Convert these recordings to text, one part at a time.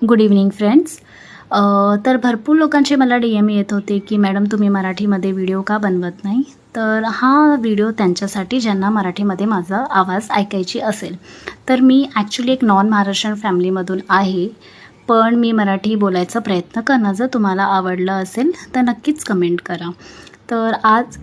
Good evening friends. तर भरपूर लोकांचे मला DM येत होते की मॅडम तुम्ही मराठीमध्ये व्हिडिओ का बनवत नाही. तर हा व्हिडिओ त्यांच्यासाठी ज्यांना मराठीमध्ये माझा आवाज ऐकायची असेल. तर मी ॲक्च्युली एक नॉन महाराष्ट्रीयन फॅमिलीमधून आहे, पण मी मराठी बोलायचा प्रयत्न करणार. जर तुम्हाला आवडलं असेल तर नक्कीच कमेंट करा. तर आज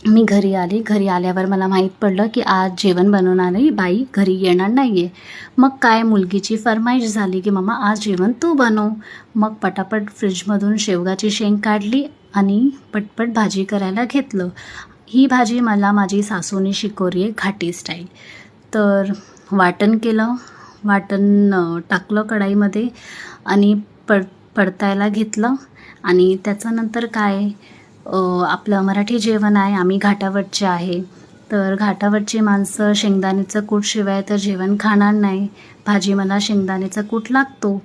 मी घरी आले. घरी आल्यावर मला माहीत पडलं की आज जेवण बनवणारी बाई घरी येणार नाही आहे. मग काय मुलगीची फरमाईश झाली की मम्मा आज जेवण तू बनव. मग पटापट फ्रीजमधून शेवगाची शेंग काढली आणि पटपट भाजी करायला घेतलं. ही भाजी मला माझी सासूने शिकवली आहे घाटी स्टाईल. तर वाटण केलं, टाकलं कढाईमध्ये आणि परतायला घेतलं. आणि त्याच्यानंतर काय आपलं मराठी जेवण आहे, आम्ही घाटावरचे आहे. तर घाटावरची माणसं शेंगदाण्याचं कूटशिवाय तर जेवण खाणार नाही. भाजी मला शेंगदाण्याचा कूट लागतो.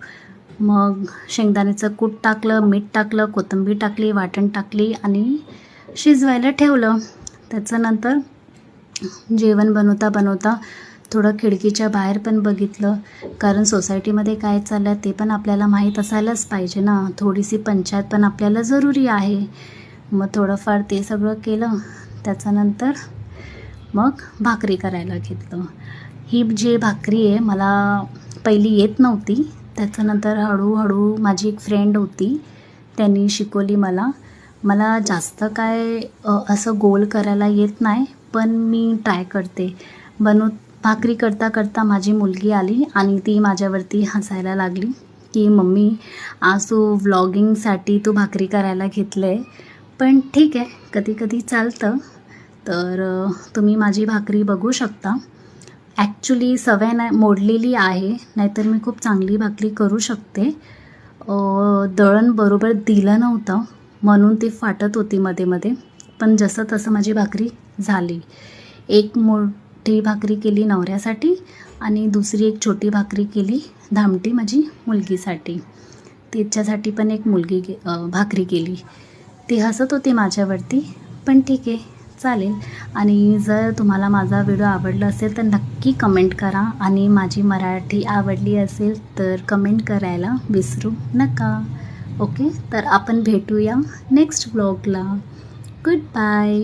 मग शेंगदाण्याचं कूट टाकलं, मीठ टाकलं, कोथिंबीर टाकली, वाटण टाकली आणि शिजवायला ठेवलं. त्याच्यानंतर जेवण बनवता थोडं खिडकीच्या बाहेर पण बघितलं, कारण सोसायटीमध्ये काय चाललं ते पण आपल्याला माहीत असायलाच पाहिजे ना. थोडीशी पंचायत पण आपल्याला जरुरी आहे. मग थोडंफार ते सगळं केलं. त्याच्यानंतर मग भाकरी करायला घेतलं. ही जी भाकरी आहे मला पहिली येत नव्हती. त्याच्यानंतर हळूहळू माझी एक फ्रेंड होती, त्यांनी शिकवली मला जास्त काय असं गोल करायला येत नाही, पण मी ट्राय करते. भाकरी करता माझी मुलगी आली आणि ती माझ्यावरती हसायला लागली की मम्मी आज तू व्लॉगिंगसाठी तू भाकरी करायला घेतलं आहे. पण ठीक आहे, कधी कधी चालतं. तर तुम्ही माझी भाकरी बघू शकता. ॲक्च्युली सवय नाही मोडलेली आहे, नाहीतर मी खूप चांगली भाकरी करू शकते. दळण बरोबर दिलं नव्हतं म्हणून ती फाटत होती मध्ये. पण जसं तसं माझी भाकरी झाली. एक मोठी भाकरी केली नवऱ्यासाठी आणि दुसरी एक छोटी भाकरी केली धामटी माझी मुलगीसाठी. तिच्यासाठी पण एक भाकरी केली. ती हसत होती माझ्यावरती, पण ठीक आहे, चालेल. आणि जर तुम्हाला माझा व्हिडिओ आवडला असेल तर नक्की कमेंट करा आणि माझी मराठी आवडली असेल तर कमेंट करायला विसरू नका. ओके, तर आपण भेटूया नेक्स्ट व्लॉगला. Good bye.